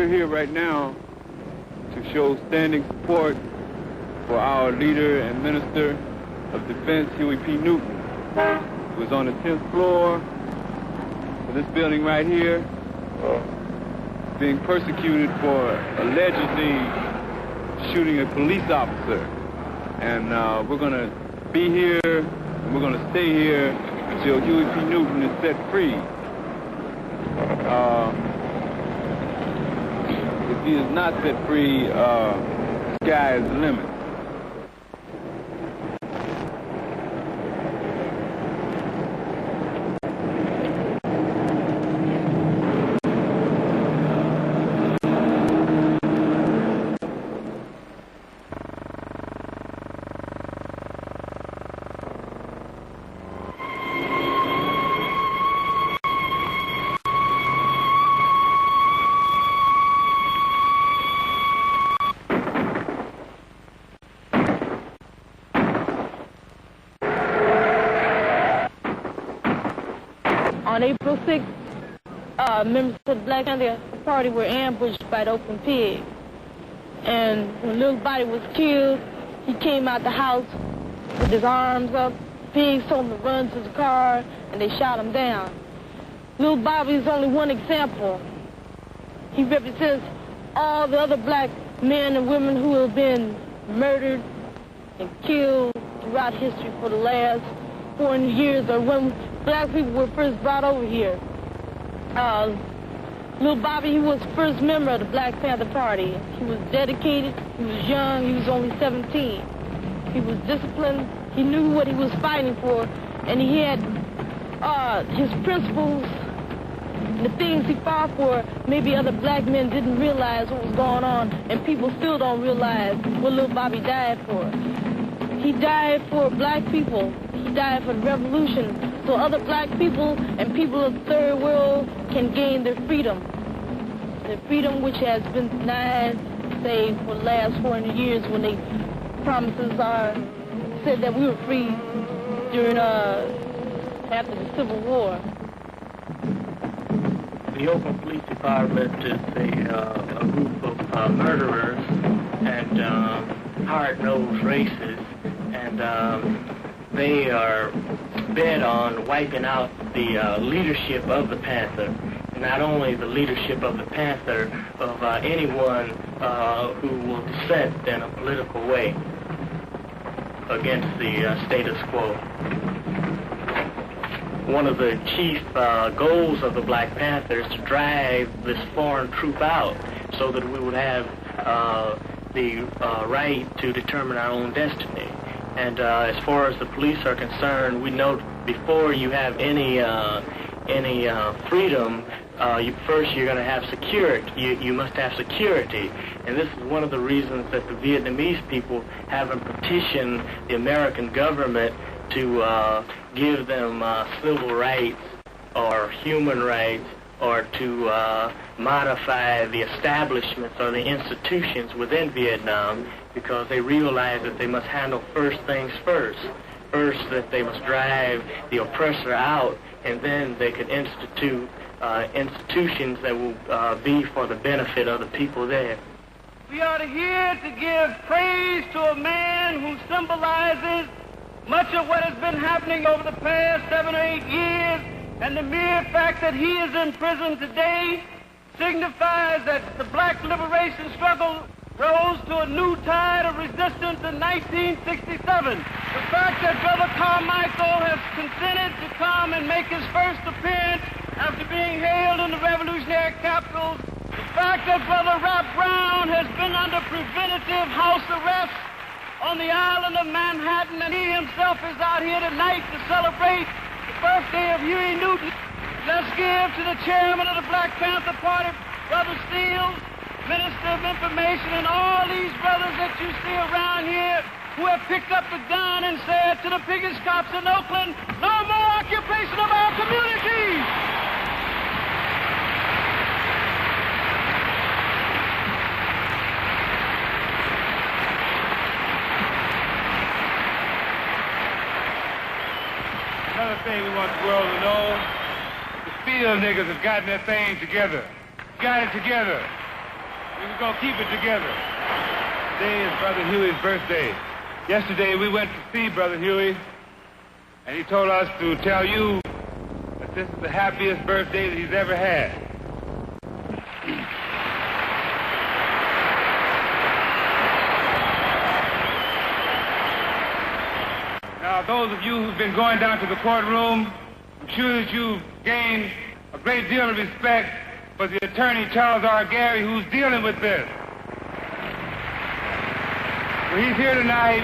we're here right now to show standing support for our leader and Minister of Defense, Huey P. Newton, who was on the 10th floor of this building right here, being persecuted for allegedly shooting a police officer. And we're going to be here, and we're going to stay here until Huey P. Newton is set free. If he is not set free, sky is the limit. On April 6th, members of the Black Panther Party were ambushed by the Open Pig. And when Little Bobby was killed, he came out the house with his arms up. Pigs told him to run to the car, and they shot him down. Little Bobby is only one example. He represents all the other black men and women who have been murdered and killed throughout history for the last 400 years, or when black people were first brought over here. Little Bobby, he was the first member of the Black Panther Party. He was dedicated, he was young, he was only 17. He was disciplined, he knew what he was fighting for, and he had his principles, the things he fought for. Maybe other black men didn't realize what was going on, and people still don't realize what Little Bobby died for. He died for black people. He died for the revolution, so other black people and people of the third world can gain their freedom. The freedom which has been denied, say, for the last 400 years, when they promises are said that we were free during after the Civil War. The Oakland Police Department is a group of murderers and hard-nosed racists, and they are bent on wiping out the leadership of the Panther. Not only the leadership of the Panther, of anyone who will dissent in a political way against the status quo. One of the chief goals of the Black Panther is to drive this foreign troop out so that we would have the right to determine our own destiny. And as far as the police are concerned, we know before you have any freedom, first you're going to have security. You must have security. And this is one of the reasons that the Vietnamese people haven't petitioned the American government to give them civil rights or human rights, or to modify the establishments or the institutions within Vietnam, because they realize that they must handle first things first. First, that they must drive the oppressor out, and then they can institute institutions that will be for the benefit of the people there. We are here to give praise to a man who symbolizes much of what has been happening over the past 7 or 8 years, and the mere fact that he is in prison today signifies that the black liberation struggle rose to a new tide of resistance in 1967. The fact that Brother Carmichael has consented to come and make his first appearance after being hailed in the revolutionary capitol, the fact that Brother Rap Brown has been under preventative house arrest on the island of Manhattan, and he himself is out here tonight to celebrate the birthday of Huey Newton. Let's give to the chairman of the Black Panther Party, Brother Steele, Minister of Information, and all these brothers that you see around here who have picked up the gun and said to the biggest cops in Oakland, no more occupation of our communities! Another thing we want the world to know, the field niggas have gotten their thing together. Got it together. We're going to keep it together. Today is Brother Huey's birthday. Yesterday we went to see Brother Huey, and he told us to tell you that this is the happiest birthday that he's ever had. Now, those of you who've been going down to the courtroom, I'm sure that you've gained a great deal of respect for the attorney, Charles R. Gary, who's dealing with this. Well, he's here tonight.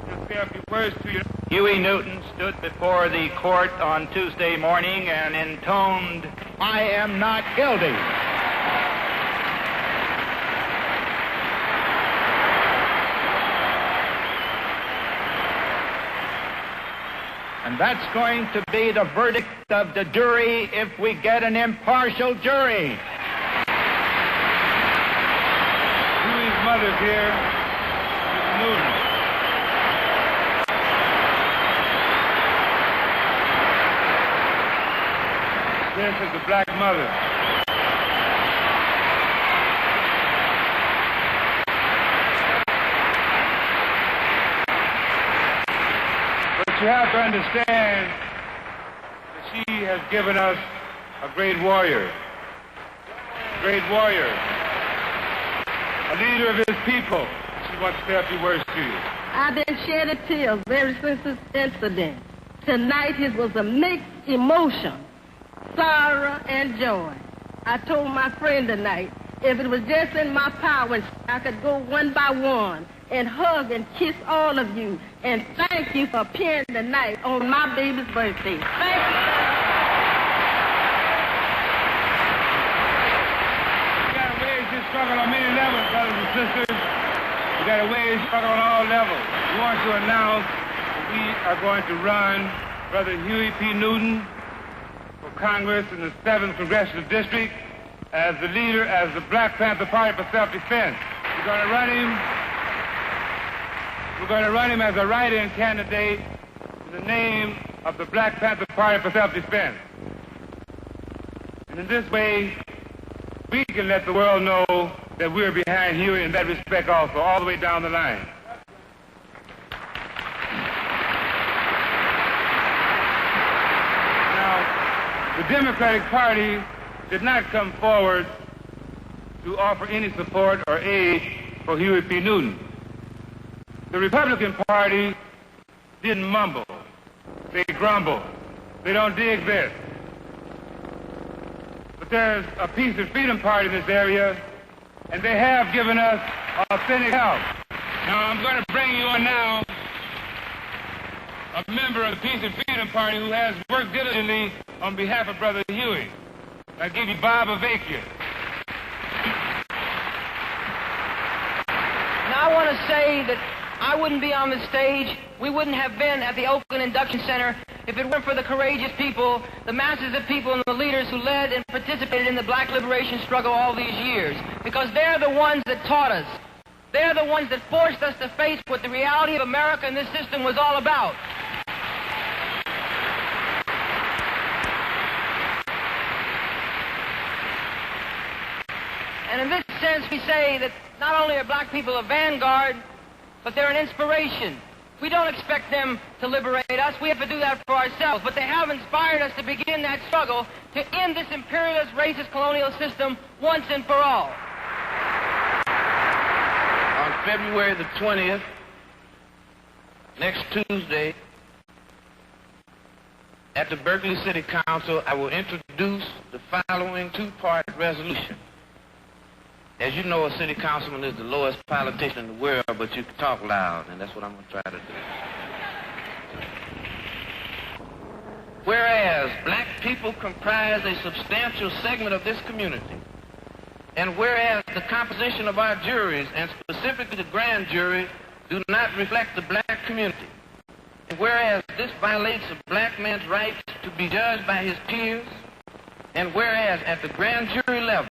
Just say a few words to you. Huey Newton stood before the court on Tuesday morning and intoned, "I am not guilty." And that's going to be the verdict of the jury if we get an impartial jury. Huey's mother's here, Mrs. Newton. This is the black mother. You have to understand that she has given us a great warrior, a leader of his people. She wants to say a few words to you. I've been shedding tears ever since this incident. Tonight it was a mixed emotion, sorrow and joy. I told my friend tonight, if it was just in my power, I could go one by one and hug and kiss all of you and thank you for appearing tonight on my baby's birthday. Thank you. We got to wage this struggle on many levels, brothers and sisters. We got to wage this struggle on all levels. We want to announce that we are going to run Brother Huey P. Newton for Congress in the 7th Congressional District as the leader, as the Black Panther Party for self-defense. We're going to run him as a write-in candidate in the name of the Black Panther Party for self-defense. And in this way, we can let the world know that we're behind Huey in that respect also, all the way down the line. Now, the Democratic Party did not come forward to offer any support or aid for Huey P. Newton. The Republican Party didn't mumble. They grumble. They don't dig this. But there's a Peace and Freedom Party in this area, and they have given us authentic help. Now, I'm going to bring you on now a member of the Peace and Freedom Party who has worked diligently on behalf of Brother Huey. I'll give you Bob Avakian. Now, I want to say that I wouldn't be on the stage, we wouldn't have been at the Oakland Induction Center if it weren't for the courageous people, the masses of people and the leaders who led and participated in the black liberation struggle all these years. Because they're the ones that taught us. They're the ones that forced us to face what the reality of America and this system was all about. And in this sense, we say that not only are black people a vanguard, but they're an inspiration. We don't expect them to liberate us. We have to do that for ourselves. But they have inspired us to begin that struggle to end this imperialist, racist, colonial system once and for all. On February the 20th, next Tuesday, at the Berkeley City Council, I will introduce the following two-part resolution. As you know, a city councilman is the lowest politician in the world, but you can talk loud, and that's what I'm going to try to do. Whereas black people comprise a substantial segment of this community, and whereas the composition of our juries, and specifically the grand jury, do not reflect the black community, and whereas this violates a black man's right to be judged by his peers, and whereas at the grand jury level,